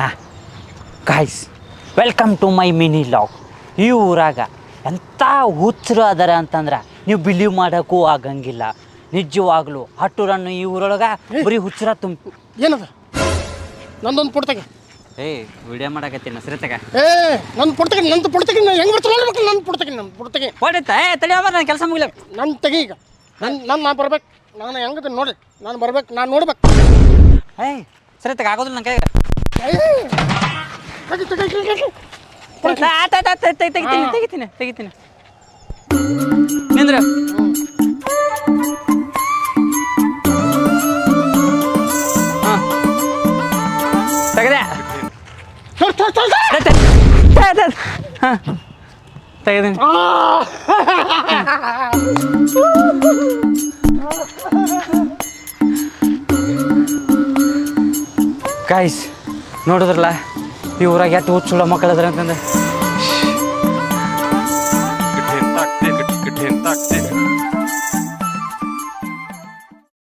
ಹಾಂ guys, welcome to my mini vlog. ಈ ಊರಾಗ ಎಂಥ ಹುಚ್ಚರು ಅದಾರ ಅಂತಂದ್ರೆ ನೀವು ಬಿಲೀವ್ ಮಾಡೋಕ್ಕೂ ಆಗಂಗಿಲ್ಲ. ನಿಜವಾಗ್ಲೂ ಹಟ್ಟೂರನ್ನು ಈ ಊರೊಳಗೆ ಬರೀ ಹುಚ್ಚರ ಏನದ ನಂದೊಂದು ಪುಡ್ತಗೆ ವಿಡಿಯೋ ಮಾಡಕತ್ತೀನಿ ಸರಿತಾಗ ನನ್ನ ಪುಡ್ತಗೆ ಹೆಂಗೆ ಬರ್ತಾರೆ ನೋಡ್ಬೇಕು. ನನ್ನ ಪುಡ್ತಗೆ ಹೊಡಿತ ತಡಿಯೋ ನಾನು ಕೆಲಸ ಮುಗಿಲ. ನನ್ನ ತೆಗಿ ಈಗ ನಾನು ಬರ್ಬೇಕು. ನಾನು ಹೆಂಗದ ನೋಡಿ ನಾನು ಬರ್ಬೇಕು, ನಾನು ನೋಡ್ಬೇಕು. ಸರಿತಾಗ ಆಗೋದಿಲ್ಲ ನನ್ನ ಕೈಗೆ. ತೆಗಿತೀನಿ ನಿಂದ್ರ. ಹಾಂ ತೆಗದೆ. ಹಾಂ ತೆಗೆದೀನಿ. ಗಾಯ್ಸ್ ನೋಡಿದ್ರಲ್ಲ ಈ ಊರಾಗ ಎಷ್ಟು ಹುಚ್ಚುಳ ಮಕ್ಕಳದ್ರ ಅಂತಂದ್ರೆ.